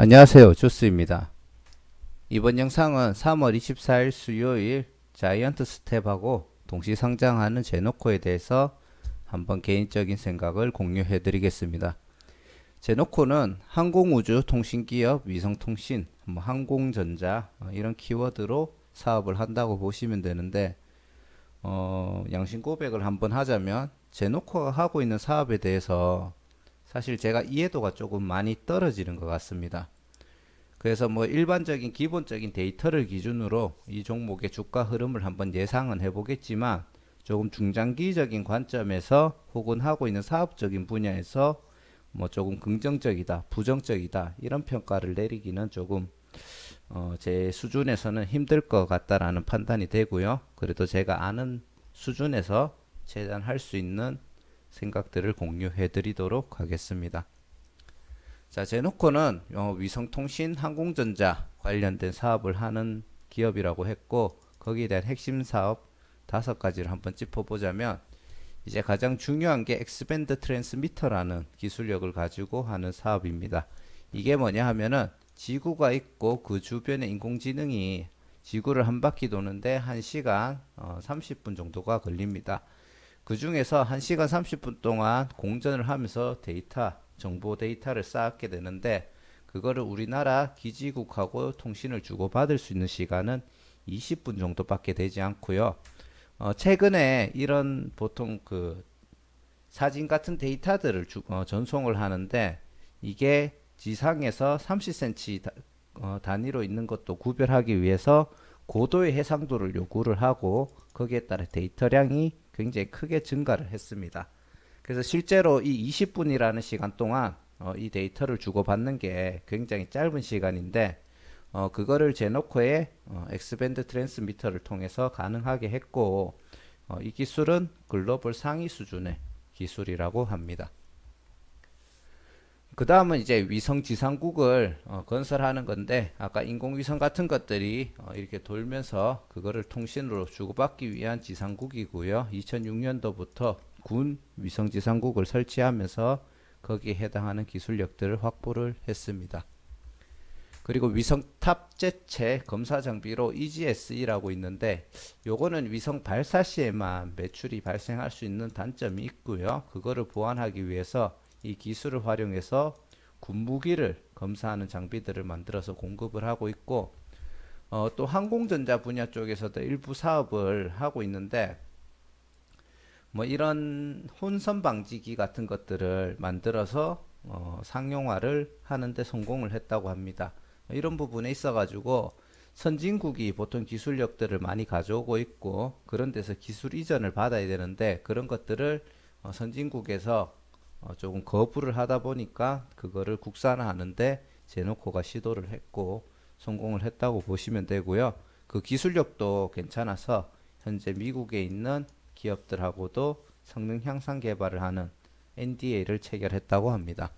안녕하세요. 주스입니다. 이번 영상은 3월 24일 수요일 자이언트 스텝하고 동시 상장하는 제노코에 대해서 한번 개인적인 생각을 공유해 드리겠습니다. 제노코는 항공우주통신기업 위성통신, 항공전자 이런 키워드로 사업을 한다고 보시면 되는데 양심 고백을 한번 하자면 제노코가 하고 있는 사업에 대해서 사실 제가 이해도가 조금 많이 떨어지는 것 같습니다. 그래서 뭐 일반적인 기본적인 데이터를 기준으로 이 종목의 주가 흐름을 한번 예상은 해보겠지만 조금 중장기적인 관점에서 혹은 하고 있는 사업적인 분야에서 뭐 조금 긍정적이다, 부정적이다 이런 평가를 내리기는 조금 제 수준에서는 힘들 것 같다라는 판단이 되고요. 그래도 제가 아는 수준에서 최대한 할 수 있는 생각들을 공유해 드리도록 하겠습니다. 자, 제노코는 위성통신, 항공전자 관련된 사업을 하는 기업이라고 했고 거기에 대한 핵심 사업 5가지를 한번 짚어보자면 이제 가장 중요한 게 엑스밴드 트랜스미터라는 기술력을 가지고 하는 사업입니다. 이게 뭐냐 하면은 지구가 있고 그 주변에 인공지능이 지구를 한 바퀴 도는데 1시간 30분 정도가 걸립니다. 그 중에서 1시간 30분 동안 공전을 하면서 정보 데이터를 쌓게 되는데 그거를 우리나라 기지국하고 통신을 주고받을 수 있는 시간은 20분 정도밖에 되지 않고요. 최근에 이런 보통 그 사진 같은 데이터들을 전송을 하는데 이게 지상에서 30cm 단위로 있는 것도 구별하기 위해서 고도의 해상도를 요구를 하고 거기에 따라 데이터량이 굉장히 크게 증가를 했습니다. 그래서 실제로 이 20분이라는 시간 동안 이 데이터를 주고받는 게 굉장히 짧은 시간인데 그거를 제노코의 엑스밴드 트랜스미터를 통해서 가능하게 했고 이 기술은 글로벌 상위 수준의 기술이라고 합니다. 그 다음은 이제 위성 지상국을 건설하는 건데 아까 인공위성 같은 것들이 이렇게 돌면서 그거를 통신으로 주고받기 위한 지상국이고요. 2006년도부터 군 위성 지상국을 설치하면서 거기에 해당하는 기술력들을 확보를 했습니다. 그리고 위성 탑재체 검사 장비로 EGSE라고 있는데 요거는 위성 발사 시에만 매출이 발생할 수 있는 단점이 있고요. 그거를 보완하기 위해서 이 기술을 활용해서 군무기를 검사하는 장비들을 만들어서 공급을 하고 있고 또 항공전자 분야 쪽에서도 일부 사업을 하고 있는데 뭐 이런 혼선 방지기 같은 것들을 만들어서 상용화를 하는데 성공을 했다고 합니다. 이런 부분에 있어 가지고 선진국이 보통 기술력들을 많이 가져오고 있고 그런 데서 기술 이전을 받아야 되는데 그런 것들을 선진국에서 조금 거부를 하다 보니까 그거를 국산화하는데 제노코가 시도를 했고 성공을 했다고 보시면 되고요. 그 기술력도 괜찮아서 현재 미국에 있는 기업들하고도 성능 향상 개발을 하는 NDA를 체결했다고 합니다.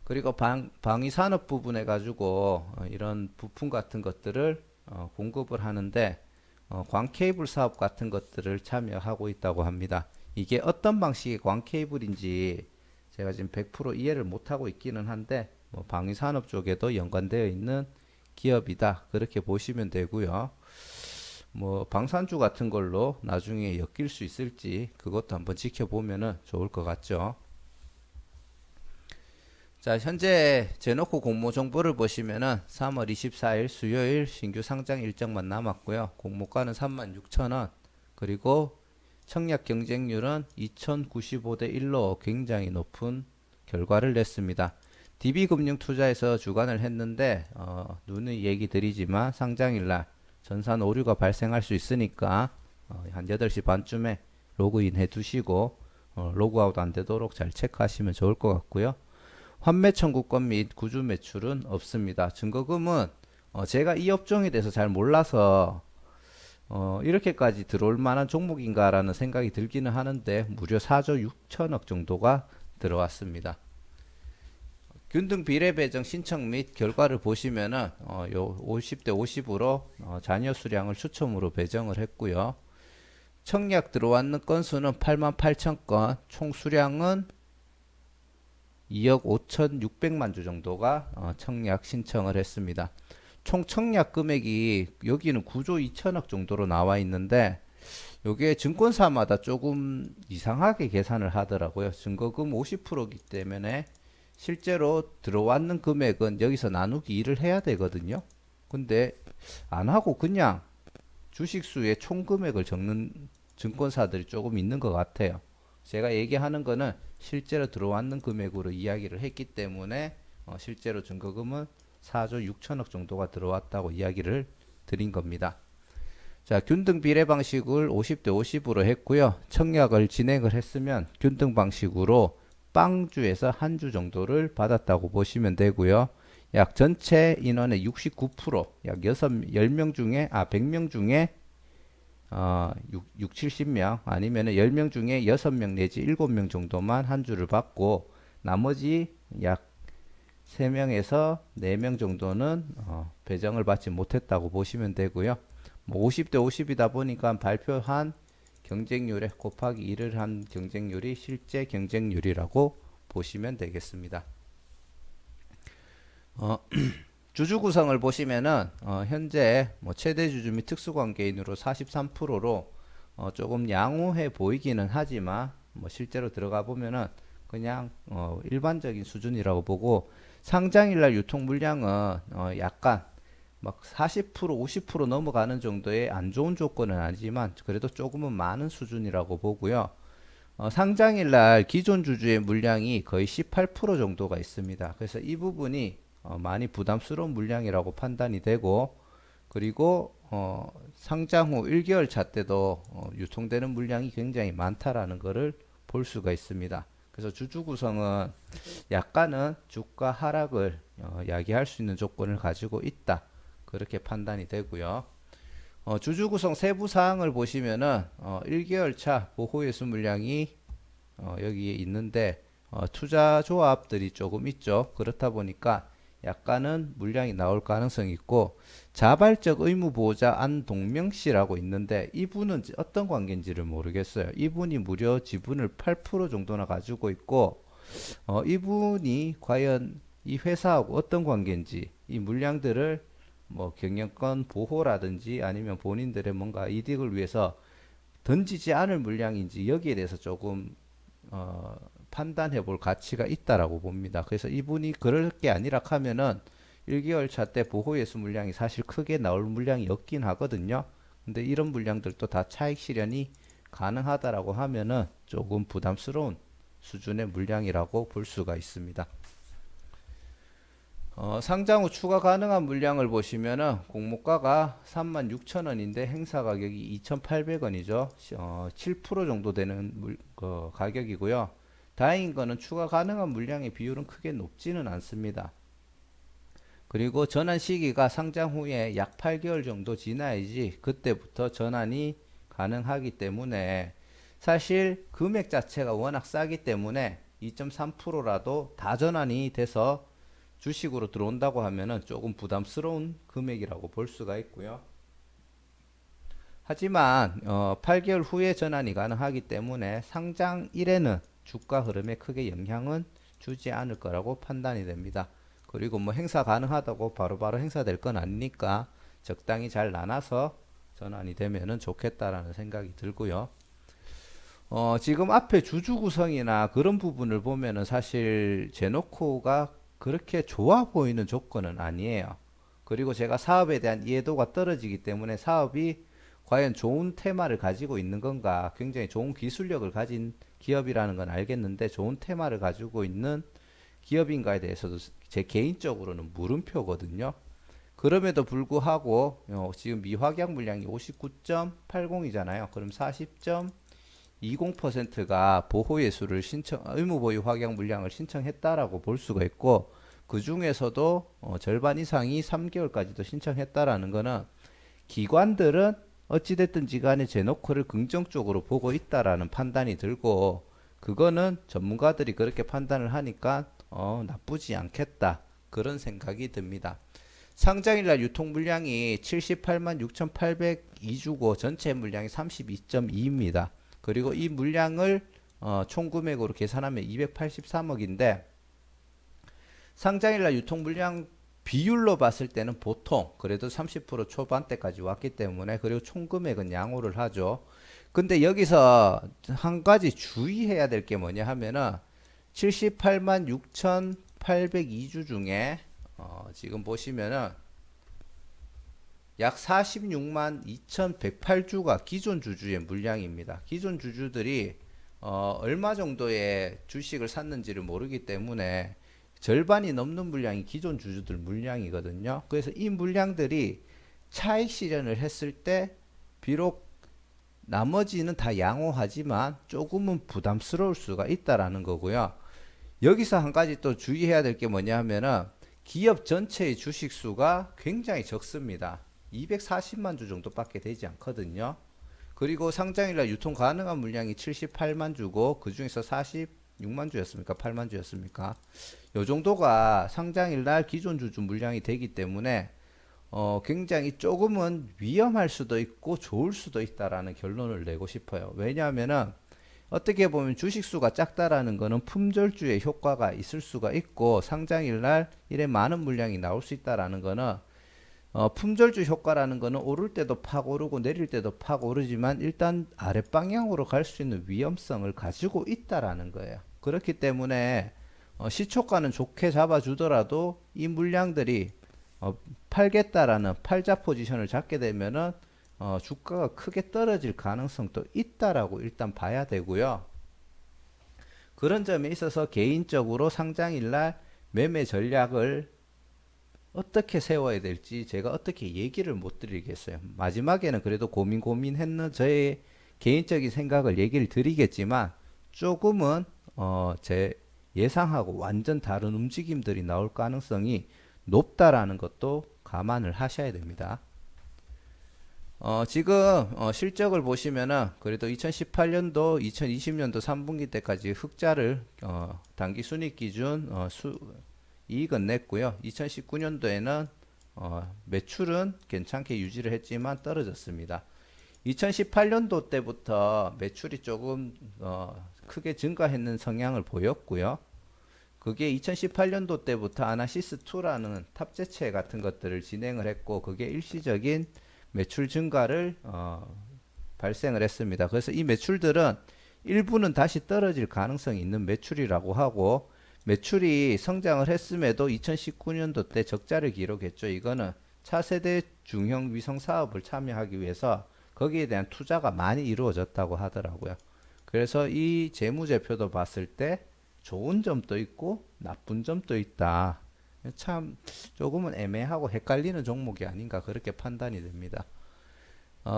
그리고 방위 산업 부분에 가지고 이런 부품 같은 것들을 공급을 하는데 광 케이블 사업 같은 것들을 참여하고 있다고 합니다. 이게 어떤 방식의 광 케이블인지 제가 지금 100% 이해를 못하고 있기는 한데 뭐 방위 산업 쪽에도 연관되어 있는 기업이다 그렇게 보시면 되고요. 뭐 방산주 같은 걸로 나중에 엮일 수 있을지 그것도 한번 지켜보면 좋을 것 같죠. 자, 현재 제노코 공모 정보를 보시면은 3월 24일 수요일 신규 상장 일정만 남았고요. 공모가는 36,000원. 그리고 청약 경쟁률은 2095대 1로 굉장히 높은 결과를 냈습니다. DB금융투자에서 주관을 했는데 누누이 얘기 드리지만 상장일날 전산 오류가 발생할 수 있으니까 한 8시 반쯤에 로그인 해 두시고 로그아웃 안 되도록 잘 체크하시면 좋을 것 같고요. 환매 청구권 및 구주 매출은 없습니다. 증거금은 제가 이 업종에 대해서 잘 몰라서 이렇게까지 들어올 만한 종목인가라는 생각이 들기는 하는데 무려 4조 6천억 정도가 들어왔습니다. 균등 비례 배정 신청 및 결과를 보시면은 요 50대 50으로 잔여 수량을 추첨으로 배정을 했고요. 청약 들어왔는 건수는 88,000건, 총 수량은 2억 5,600만 주 정도가 청약 신청을 했습니다. 총 청약 금액이 여기는 9조 2천억 정도로 나와 있는데 요게 증권사마다 조금 이상하게 계산을 하더라고요. 증거금 50%이기 때문에 실제로 들어왔는 금액은 여기서 나누기 2를 해야 되거든요. 근데 안 하고 그냥 주식수의 총 금액을 적는 증권사들이 조금 있는 것 같아요. 제가 얘기하는 거는 실제로 들어왔는 금액으로 이야기를 했기 때문에 실제로 증거금은 4조 6천억 정도가 들어왔다고 이야기를 드린 겁니다. 자, 균등 비례 방식을 50대 50으로 했고요. 청약을 진행을 했으면 균등 방식으로 빵주에서 한 주 정도를 받았다고 보시면 되고요. 약 전체 인원의 69%, 약 10명 중에 100명 중에 70명 아니면 10명 중에 6명 내지 7명 정도만 한 주를 받고 나머지 약 3명에서 4명 정도는 배정을 받지 못했다고 보시면 되고요. 뭐 50대 50이다 보니까 발표한 경쟁률에 곱하기 1을 한 경쟁률이 실제 경쟁률이라고 보시면 되겠습니다. 주주 구성을 보시면은 현재 뭐 최대 주주 및 특수관계인으로 43%로 조금 양호해 보이기는 하지만 뭐 실제로 들어가 보면은 그냥 일반적인 수준이라고 보고 상장일날 유통 물량은 약간 막 40% 50% 넘어가는 정도의 안 좋은 조건은 아니지만 그래도 조금은 많은 수준이라고 보고요. 상장일날 기존 주주의 물량이 거의 18% 정도가 있습니다. 그래서 이 부분이 많이 부담스러운 물량이라고 판단이 되고 그리고 상장 후 1개월 차 때도 유통되는 물량이 굉장히 많다라는 것을 볼 수가 있습니다. 그래서 주주 구성은 약간은 주가 하락을 야기할 수 있는 조건을 가지고 있다. 그렇게 판단이 되고요. 주주 구성 세부 사항을 보시면은 1개월 차 보호예수 물량이 여기에 있는데 투자 조합들이 조금 있죠. 그렇다 보니까 약간은 물량이 나올 가능성이 있고 자발적 의무 보호자 안동명 씨라고 있는데 이분은 어떤 관계인지를 모르겠어요. 이분이 무려 지분을 8% 정도나 가지고 있고 이분이 과연 이 회사하고 어떤 관계인지 이 물량들을 뭐 경영권 보호라든지 아니면 본인들의 뭔가 이득을 위해서 던지지 않을 물량인지 여기에 대해서 조금 판단해 볼 가치가 있다라고 봅니다. 그래서 이분이 그럴 게 아니라 하면은 1개월 차 때 보호예수 물량이 사실 크게 나올 물량이 없긴 하거든요. 근데 이런 물량들도 다 차익 실현이 가능하다라고 하면은 조금 부담스러운 수준의 물량이라고 볼 수가 있습니다. 상장 후 추가 가능한 물량을 보시면은 공모가가 36,000원인데 행사 가격이 2,800원이죠. 7% 정도 되는 가격이고요. 다행인 거는 추가 가능한 물량의 비율은 크게 높지는 않습니다. 그리고 전환 시기가 상장 후에 약 8개월 정도 지나야지 그때부터 전환이 가능하기 때문에 사실 금액 자체가 워낙 싸기 때문에 2.3%라도 다 전환이 돼서 주식으로 들어온다고 하면은 조금 부담스러운 금액이라고 볼 수가 있고요. 하지만 8개월 후에 전환이 가능하기 때문에 상장 일에는 주가 흐름에 크게 영향은 주지 않을 거라고 판단이 됩니다. 그리고 뭐 행사 가능하다고 바로바로 행사될 건 아니니까 적당히 잘 나눠서 전환이 되면은 좋겠다라는 생각이 들고요. 지금 앞에 주주 구성이나 그런 부분을 보면은 사실 제노코가 그렇게 좋아 보이는 조건은 아니에요. 그리고 제가 사업에 대한 이해도가 떨어지기 때문에 사업이 과연 좋은 테마를 가지고 있는 건가, 굉장히 좋은 기술력을 가진 기업이라는 건 알겠는데 좋은 테마를 가지고 있는 기업인가에 대해서도 제 개인적으로는 물음표거든요. 그럼에도 불구하고 지금 미확약 물량이 59.80이잖아요. 그럼 40.20%가 보호예수를 의무 보유 확약 물량을 신청했다라고 볼 수가 있고 그 중에서도 절반 이상이 3개월까지도 신청했다라는 거는 기관들은 어찌됐든지 간에 제노코를 긍정적으로 보고 있다라는 판단이 들고 그거는 전문가들이 그렇게 판단을 하니까 나쁘지 않겠다 그런 생각이 듭니다. 상장일날 유통 물량이 78만 6,802주고 전체 물량이 32.2입니다. 그리고 이 물량을 총 금액으로 계산하면 283억인데 상장일날 유통 물량 비율로 봤을 때는 보통 그래도 30% 초반대까지 왔기 때문에, 그리고 총 금액은 양호를 하죠. 근데 여기서 한 가지 주의해야 될 게 뭐냐 하면은 78만 6,802주 중에 지금 보시면은 약 46만 2,108주가 기존 주주의 물량입니다. 기존 주주들이 얼마 정도의 주식을 샀는지를 모르기 때문에 절반이 넘는 물량이 기존 주주들 물량이거든요. 그래서 이 물량들이 차익 실현을 했을 때 비록 나머지는 다 양호하지만 조금은 부담스러울 수가 있다라는 거고요. 여기서 한 가지 또 주의해야 될 게 뭐냐 하면은 기업 전체의 주식 수가 굉장히 적습니다. 240만 주 정도밖에 되지 않거든요. 그리고 상장일날 유통 가능한 물량이 78만 주고 그 중에서 46만 주였습니까? 8만 주였습니까? 요 정도가 상장일날 기존 주주 물량이 되기 때문에 굉장히 조금은 위험할 수도 있고 좋을 수도 있다라는 결론을 내고 싶어요. 왜냐하면은 어떻게 보면 주식수가 작다라는 거는 품절주의 효과가 있을 수가 있고, 상장일날 이래 많은 물량이 나올 수 있다라는 거는 품절주 효과라는 거는 오를 때도 팍 오르고 내릴 때도 팍 오르지만 일단 아랫방향으로 갈 수 있는 위험성을 가지고 있다라는 거예요. 그렇기 때문에 시초가는 좋게 잡아주더라도 이 물량들이 팔겠다라는 팔자 포지션을 잡게 되면은 주가가 크게 떨어질 가능성도 있다라고 일단 봐야 되고요. 그런 점에 있어서 개인적으로 상장일날 매매 전략을 어떻게 세워야 될지 제가 어떻게 얘기를 못 드리겠어요. 마지막에는 그래도 고민했는 저의 개인적인 생각을 얘기를 드리겠지만, 조금은 제 예상하고 완전 다른 움직임들이 나올 가능성이 높다라는 것도 감안을 하셔야 됩니다. 지금 실적을 보시면은 그래도 2018년도, 2020년도 3분기 때까지 흑자를 단기 순이익 기준 이익은 냈고요. 2019년도에는 매출은 괜찮게 유지를 했지만 떨어졌습니다. 2018년도 때부터 매출이 조금 크게 증가했는 성향을 보였고요. 그게 2018년도 때부터 아나시스2라는 탑재체 같은 것들을 진행을 했고, 그게 일시적인 매출 증가를 발생을 했습니다. 그래서 이 매출들은 일부는 다시 떨어질 가능성이 있는 매출이라고 하고, 매출이 성장을 했음에도 2019년도 때 적자를 기록했죠. 이거는 차세대 중형 위성 사업을 참여하기 위해서 거기에 대한 투자가 많이 이루어졌다고 하더라고요. 그래서 이 재무제표도 봤을 때 좋은 점도 있고 나쁜 점도 있다. 참 조금은 애매하고 헷갈리는 종목이 아닌가 그렇게 판단이 됩니다.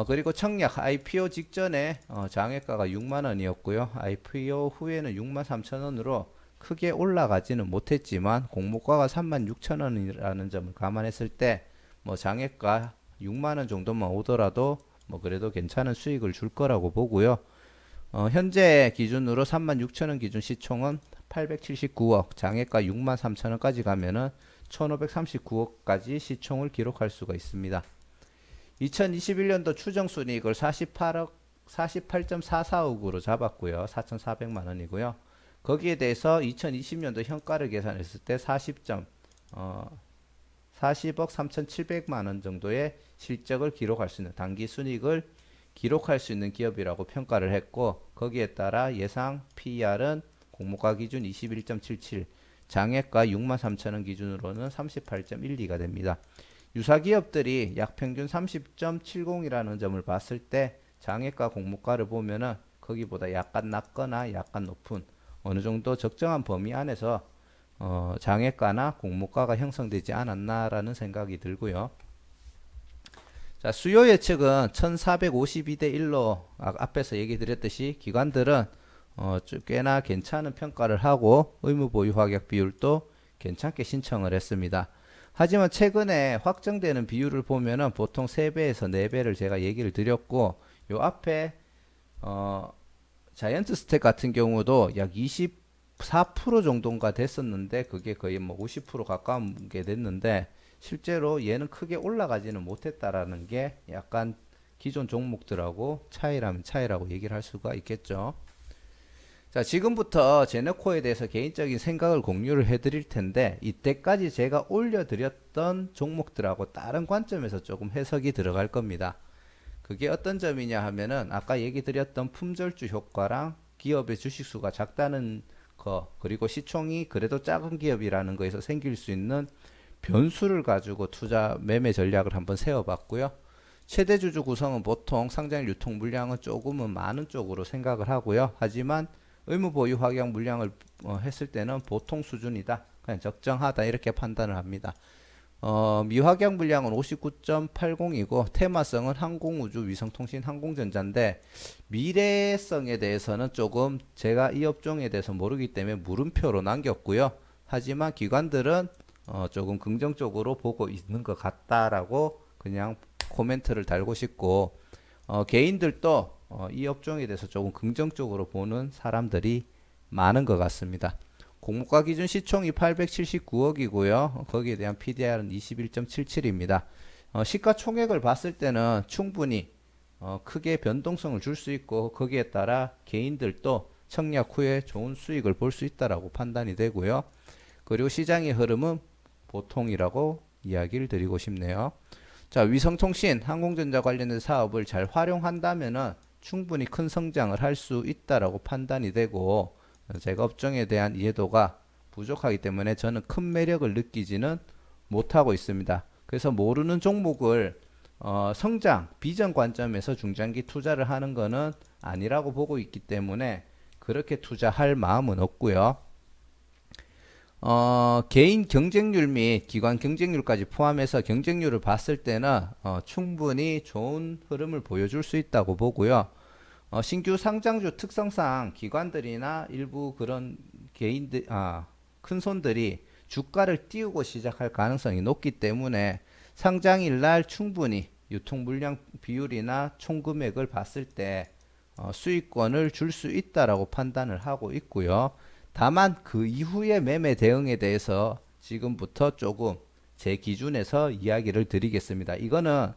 그리고 청약 IPO 직전에 장외가가 6만원이었고요. IPO 후에는 6만 3천원으로 크게 올라가지는 못했지만 공모가가 36,000원이라는 점을 감안했을 때 뭐 장외가 6만원 정도만 오더라도 뭐 그래도 괜찮은 수익을 줄 거라고 보고요. 현재 기준으로 36,000원 기준 시총은 879억, 장외가 6만 3천원까지 가면은 1539억까지 시총을 기록할 수가 있습니다. 2021년도 추정순이익을 48.44억으로 잡았고요. 4,400만원이고요. 거기에 대해서 2020년도 현가를 계산했을 때 40억 3,700만원 정도의 실적을 기록할 수 있는, 단기 순이익을 기록할 수 있는 기업이라고 평가를 했고, 거기에 따라 예상 PER은 공모가 기준 21.77, 장외가 63,000원 기준으로는 38.12가 됩니다. 유사 기업들이 약 평균 30.70이라는 점을 봤을 때 장외가 공모가를 보면은 거기보다 약간 낮거나 약간 높은 어느 정도 적정한 범위 안에서 장외가나 공모가가 형성되지 않았나라는 생각이 들고요. 자, 수요 예측은 1452대 1로 앞에서 얘기 드렸듯이 기관들은 꽤나 괜찮은 평가를 하고 의무 보유 확약 비율도 괜찮게 신청을 했습니다. 하지만 최근에 확정되는 비율을 보면은 보통 3배에서 4배를 제가 얘기를 드렸고, 요 앞에 자이언트 스택 같은 경우도 약 24% 정도인가 됐었는데 그게 거의 뭐 50% 가까운 게 됐는데, 실제로 얘는 크게 올라가지는 못했다라는 게 약간 기존 종목들하고 차이라면 차이라고 얘기를 할 수가 있겠죠. 자, 지금부터 제네코에 대해서 개인적인 생각을 공유를 해드릴 텐데, 이때까지 제가 올려드렸던 종목들하고 다른 관점에서 조금 해석이 들어갈 겁니다. 그게 어떤 점이냐 하면은, 아까 얘기 드렸던 품절주 효과랑 기업의 주식수가 작다는 거, 그리고 시총이 그래도 작은 기업이라는 거에서 생길 수 있는 변수를 가지고 투자 매매 전략을 한번 세워봤고요. 최대 주주 구성은 보통 상장일 유통 물량은 조금은 많은 쪽으로 생각을 하고요. 하지만 의무 보유 확약 물량을 했을 때는 보통 수준이다. 그냥 적정하다 이렇게 판단을 합니다. 미확약 물량은 59.80이고 테마성은 항공우주, 위성통신, 항공전자인데 미래성에 대해서는 조금 제가 이 업종에 대해서 모르기 때문에 물음표로 남겼고요. 하지만 기관들은 조금 긍정적으로 보고 있는 것 같다라고 그냥 코멘트를 달고 싶고 개인들도 이 업종에 대해서 조금 긍정적으로 보는 사람들이 많은 것 같습니다. 공모가 기준 시총이 879억이고요. 거기에 대한 PDR은 21.77입니다. 시가총액을 봤을 때는 충분히 크게 변동성을 줄 수 있고 거기에 따라 개인들도 청약 후에 좋은 수익을 볼 수 있다라고 판단이 되고요. 그리고 시장의 흐름은 보통이라고 이야기를 드리고 싶네요. 자, 위성통신, 항공전자 관련된 사업을 잘 활용한다면은 충분히 큰 성장을 할 수 있다라고 판단이 되고 제가 업종에 대한 이해도가 부족하기 때문에 저는 큰 매력을 느끼지는 못하고 있습니다. 그래서 모르는 종목을 성장, 비전 관점에서 중장기 투자를 하는 거는 아니라고 보고 있기 때문에 그렇게 투자할 마음은 없고요. 개인 경쟁률 및 기관 경쟁률까지 포함해서 경쟁률을 봤을 때는 충분히 좋은 흐름을 보여줄 수 있다고 보고요. 신규 상장주 특성상 기관들이나 일부 그런 개인들, 큰 손들이 주가를 띄우고 시작할 가능성이 높기 때문에 상장일 날 충분히 유통 물량 비율이나 총 금액을 봤을 때 수익권을 줄 수 있다라고 판단을 하고 있고요. 다만 그 이후의 매매 대응에 대해서 지금부터 조금 제 기준에서 이야기를 드리겠습니다. 이거는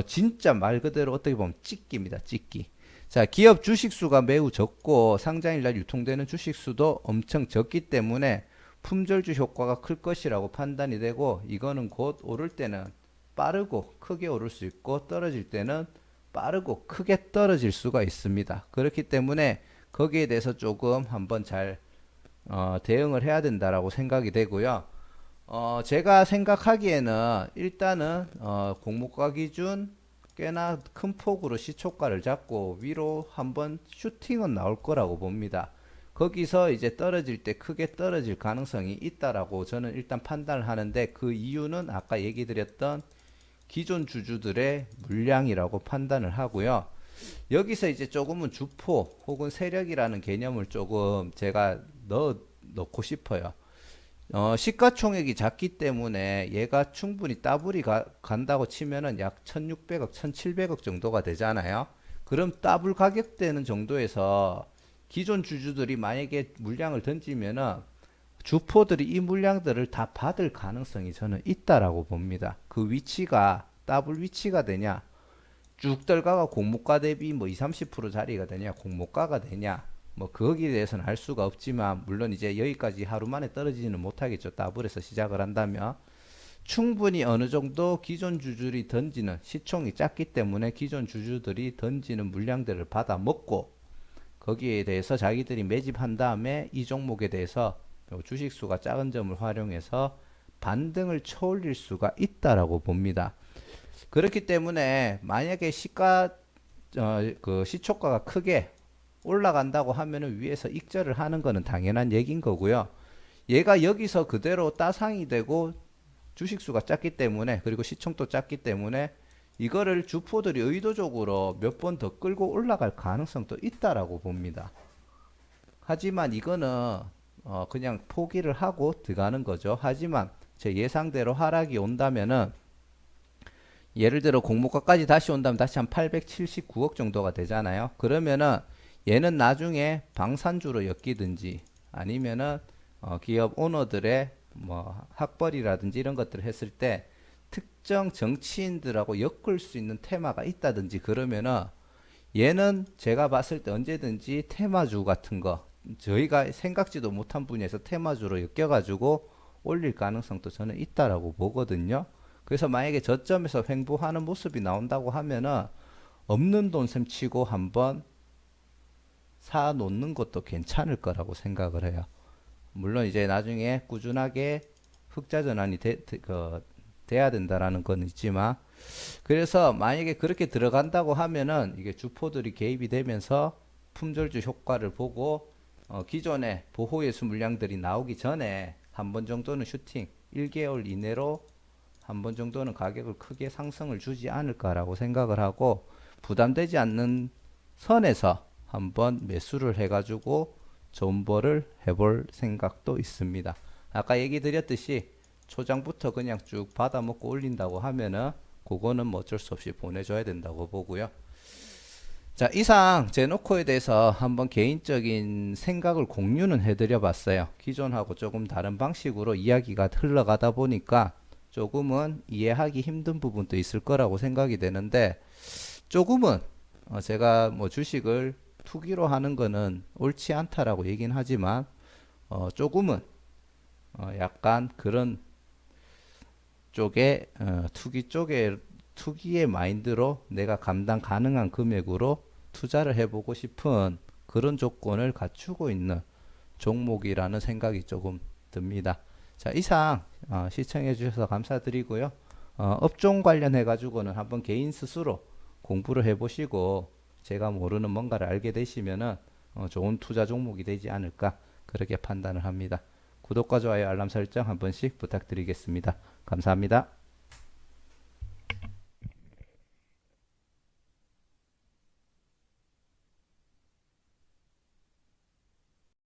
진짜 말 그대로 어떻게 보면 찍기입니다. 찍기. 자, 기업 주식수가 매우 적고 상장일날 유통되는 주식수도 엄청 적기 때문에 품절주 효과가 클 것이라고 판단이 되고 이거는 곧 오를 때는 빠르고 크게 오를 수 있고 떨어질 때는 빠르고 크게 떨어질 수가 있습니다. 그렇기 때문에 거기에 대해서 조금 한번 잘 대응을 해야 된다라고 생각이 되고요. 제가 생각하기에는 일단은 공모가 기준 꽤나 큰 폭으로 시초가를 잡고 위로 한번 슈팅은 나올 거라고 봅니다. 거기서 이제 떨어질 때 크게 떨어질 가능성이 있다라고 저는 일단 판단을 하는데 그 이유는 아까 얘기 드렸던 기존 주주들의 물량이라고 판단을 하고요. 여기서 이제 조금은 주포 혹은 세력이라는 개념을 조금 제가 넣고 싶어요. 시가총액이 작기 때문에 얘가 충분히 더블이 간다고 치면은 약 1600억, 1700억 정도가 되잖아요. 그럼 더블 가격대는 정도에서 기존 주주들이 만약에 물량을 던지면은 주포들이 이 물량들을 다 받을 가능성이 저는 있다라고 봅니다. 그 위치가 더블 위치가 되냐? 쭉 떨가가 공모가 대비 뭐 20, 30% 자리가 되냐? 공모가가 되냐? 뭐 거기에 대해서는 알 수가 없지만 물론 이제 여기까지 하루 만에 떨어지지는 못하겠죠. 더블에서 시작을 한다면 충분히 어느 정도 기존 주주들이 던지는 시총이 작기 때문에 기존 주주들이 던지는 물량들을 받아 먹고 거기에 대해서 자기들이 매집한 다음에 이 종목에 대해서 주식수가 작은 점을 활용해서 반등을 쳐올릴 수가 있다라고 봅니다. 그렇기 때문에 만약에 그 시초가가 크게 올라간다고 하면은 위에서 익절을 하는 거는 당연한 얘기인 거고요. 얘가 여기서 그대로 따상이 되고 주식수가 작기 때문에 그리고 시총도 작기 때문에 이거를 주포들이 의도적으로 몇 번 더 끌고 올라갈 가능성도 있다라고 봅니다. 하지만 이거는 그냥 포기를 하고 들어가는 거죠. 하지만 제 예상대로 하락이 온다면은 예를 들어 공모가까지 다시 온다면 다시 한 879억 정도가 되잖아요. 그러면은 얘는 나중에 방산주로 엮이든지 아니면은 기업 오너들의 뭐 학벌이라든지 이런 것들을 했을 때 특정 정치인들하고 엮을 수 있는 테마가 있다든지 그러면은 얘는 제가 봤을 때 언제든지 테마주 같은 거 저희가 생각지도 못한 분야에서 테마주로 엮여가지고 올릴 가능성도 저는 있다라고 보거든요. 그래서 만약에 저점에서 횡보하는 모습이 나온다고 하면은 없는 돈셈 치고 한번 사 놓는 것도 괜찮을 거라고 생각을 해요. 물론 이제 나중에 꾸준하게 흑자 전환이 돼야 된다라는 건 있지만, 그래서 만약에 그렇게 들어간다고 하면은 이게 주포들이 개입이 되면서 품절주 효과를 보고 기존의 보호예수 물량들이 나오기 전에 한 번 정도는 슈팅 1개월 이내로 한 번 정도는 가격을 크게 상승을 주지 않을까라고 생각을 하고, 부담되지 않는 선에서 한번 매수를 해가지고 존버를 해볼 생각도 있습니다. 아까 얘기 드렸듯이 초장부터 그냥 쭉 받아먹고 올린다고 하면은 그거는 뭐 어쩔 수 없이 보내줘야 된다고 보고요. 자, 이상 제노코에 대해서 한번 개인적인 생각을 공유는 해드려 봤어요. 기존하고 조금 다른 방식으로 이야기가 흘러가다 보니까 조금은 이해하기 힘든 부분도 있을 거라고 생각이 되는데, 조금은 제가 뭐 주식을 투기로 하는 거는 옳지 않다라고 얘기는 하지만 조금은 약간 그런 쪽에 투기의 마인드로 내가 감당 가능한 금액으로 투자를 해보고 싶은 그런 조건을 갖추고 있는 종목이라는 생각이 조금 듭니다. 자, 이상 시청해 주셔서 감사드리고요. 업종 관련해 가지고는 한번 개인 스스로 공부를 해보시고 제가 모르는 뭔가를 알게 되시면은 좋은 투자 종목이 되지 않을까 그렇게 판단을 합니다. 구독과 좋아요 알람 설정 한 번씩 부탁드리겠습니다. 감사합니다.